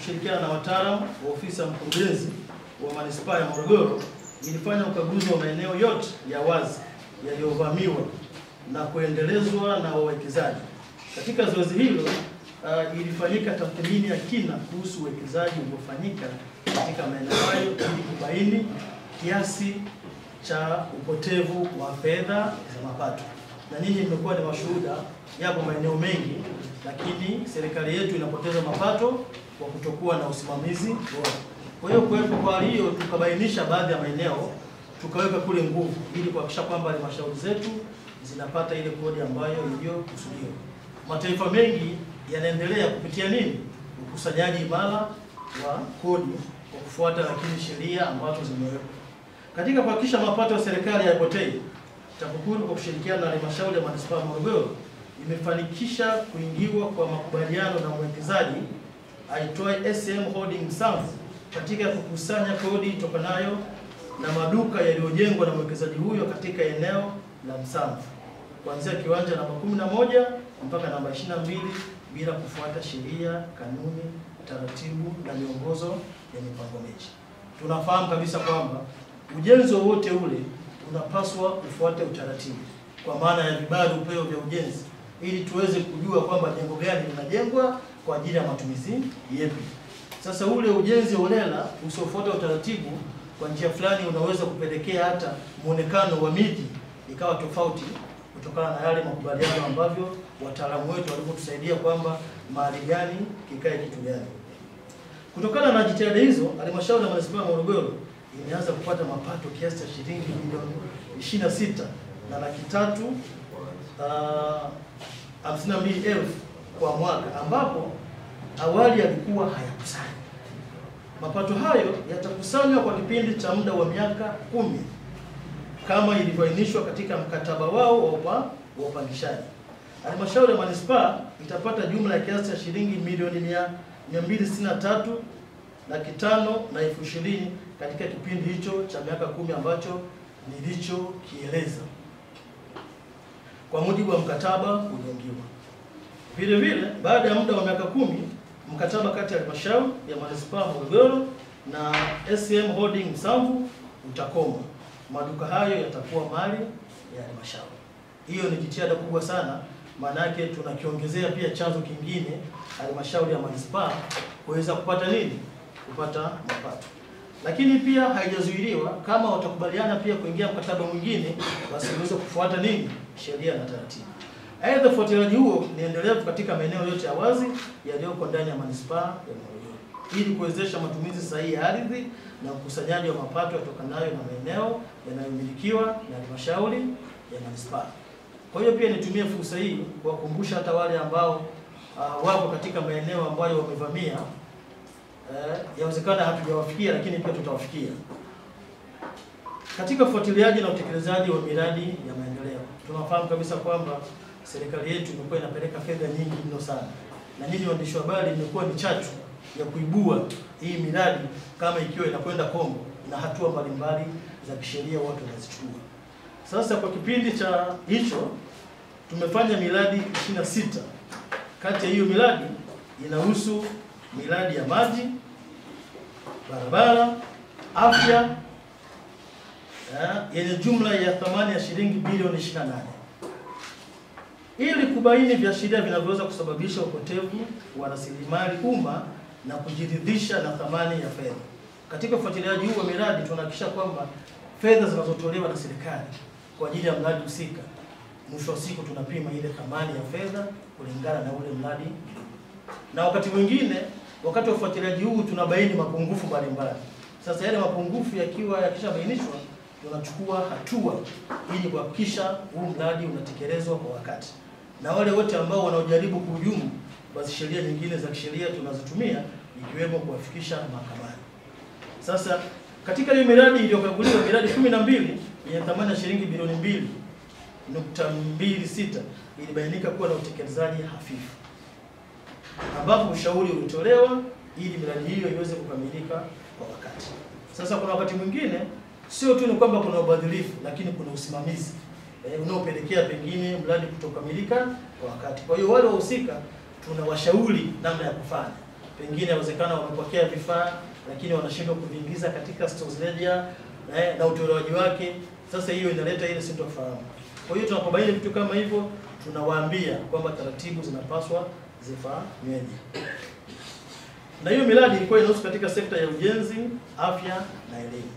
kushirikiana na wataalamu wa ofisi ya mkurugenzi wa manispaa ya Morogoro ilifanya ukaguzi wa maeneo yote ya wazi yaliyovamiwa na kuendelezwa na wawekezaji. Katika zoezi hilo ilifanyika tathmini ya kina kuhusu uwekezaji uliofanyika katika maeneo hayo ili kubaini kiasi cha upotevu wa fedha za mapato. Na nyinyi mmekuwa ni mashuhuda, yapo maeneo mengi lakini serikali yetu inapoteza mapato kwa kutokuwa na usimamizi bora. Kwa hiyo kwa hiyo tukabainisha baadhi ya maeneo tukaweka kule nguvu ili kuhakikisha kwamba halmashauri zetu zinapata ile kodi ambayo iliyokusudiwa. Mataifa mengi yanaendelea kupitia nini? Ukusanyaji imara wa kodi kwa kufuata lakini sheria ambazo zimewekwa. Katika kuhakikisha mapato ya serikali hayapotei, TAKUKURU kwa kushirikiana na halmashauri ya manispaa ya Morogoro imefanikisha kuingiwa kwa makubaliano na mwekezaji aitwaye SM Holding Msamvu katika kukusanya kodi itokanayo na maduka yaliyojengwa na mwekezaji huyo katika eneo la Msamvu kuanzia kiwanja namba 11 mpaka namba 22 bila kufuata sheria, kanuni, taratibu na miongozo ya mipango miji. Tunafahamu kabisa kwamba ujenzi wowote ule unapaswa kufuata utaratibu kwa maana ya vibali upeo vya ujenzi ili tuweze kujua kwamba jengo gani linajengwa kwa ajili ya matumizi yepi. Sasa ule ujenzi holela usiofuata utaratibu kwa njia fulani unaweza kupelekea hata muonekano wa miji ikawa tofauti kutokana na yale makubaliano ambavyo wataalamu wetu walivyotusaidia kwamba mahali gani kikae kitu gani. Kutokana na jitihada hizo, halmashauri ya manispaa ya Morogoro imeanza kupata mapato kiasi cha shilingi milioni 26,352,000 kwa mwaka ambapo awali yalikuwa hayakusanywa. Mapato hayo yatakusanywa kwa kipindi cha muda wa miaka 10 kama ilivyoainishwa katika mkataba wao wa upangishaji. Halmashauri ya manispaa itapata jumla ya kiasi cha shilingi milioni 263,520,000 katika kipindi hicho cha miaka 10 ambacho nilichokieleza kwa mujibu wa mkataba ulioingiwa. Vile vile baada ya muda wa miaka 10 mkataba kati ya halmashauri ya manispaa ya Morogoro na SM Holding Msamvu utakoma. Maduka hayo yatakuwa mali ya halmashauri. Hiyo ni jitihada kubwa sana, maana yake tunakiongezea pia chanzo kingine halmashauri ya manispaa kuweza kupata nini? Kupata mapato. Lakini pia haijazuiliwa kama watakubaliana pia kuingia mkataba mwingine basi uweze kufuata nini? Sheria na taratibu. Aidha, ufuatiliaji huo ni endelevu katika maeneo yote ya wazi yaliyoko ndani ya manispaa ya Morogoro ili kuwezesha matumizi sahihi ya ardhi na ukusanyaji wa mapato yatokanayo na maeneo yanayomilikiwa na halmashauri ya manispaa. Kwa hiyo pia nitumie fursa hii kuwakumbusha hata wale ambao wapo katika maeneo ambayo wamevamia, yawezekana hatujawafikia lakini pia tutawafikia. Katika ufuatiliaji na utekelezaji wa miradi ya maendeleo, tunafahamu kabisa kwamba serikali yetu imekuwa inapeleka fedha nyingi mno sana. Na nyinyi waandishi wa habari imekuwa ni chachu ya kuibua hii miradi kama ikiwa inakwenda kombo na hatua mbalimbali za kisheria watu wanazichukua. Sasa kwa kipindi cha hicho tumefanya miradi 26. Kati ya hiyo miradi inahusu miradi ya maji, barabara, afya yenye jumla ya thamani ya shilingi bilioni 28. Ili kubaini viashiria vinavyoweza kusababisha upotevu wa rasilimali umma na kujiridhisha na thamani ya fedha. Katika ufuatiliaji huu wa miradi tunahakikisha kwamba fedha zinazotolewa na serikali kwa ajili ya mradi husika, mwisho wa siku tunapima ile thamani ya fedha kulingana na ule mradi. Na wakati mwingine wakati wa ufuatiliaji huu tunabaini mapungufu mbalimbali. Sasa yale mapungufu yakishabainishwa tunachukua hatua ili kuhakikisha huu mradi unatekelezwa kwa wakati. Na wale wote ambao wanaojaribu kuhujumu, basi sheria nyingine za kisheria tunazitumia ikiwemo kuwafikisha mahakamani. Sasa katika hiyo miradi iliyokaguliwa, miradi 12 yenye thamani ya shilingi bilioni 2.26 ilibainika kuwa na utekelezaji hafifu, ambapo ushauri ulitolewa ili miradi hiyo iweze kukamilika kwa wakati. Sasa kuna wakati mwingine sio tu ni kwamba kuna ubadhirifu, lakini kuna usimamizi unaopelekea pengine mradi kutokamilika kwa wakati. Kwa hiyo wale wahusika tunawashauri namna ya kufanya. pengine inawezekana wamepokea vifaa lakini wanashindwa kuviingiza katika stores ledger na utolewaji wake. Sasa hiyo inaleta ile sintofahamu. Kwa hiyo tunapobaini vitu kama hivyo, tunawaambia kwamba taratibu zinapaswa zifanyweje. Na hiyo miradi ilikuwa inahusu katika sekta ya ujenzi, afya na elimu.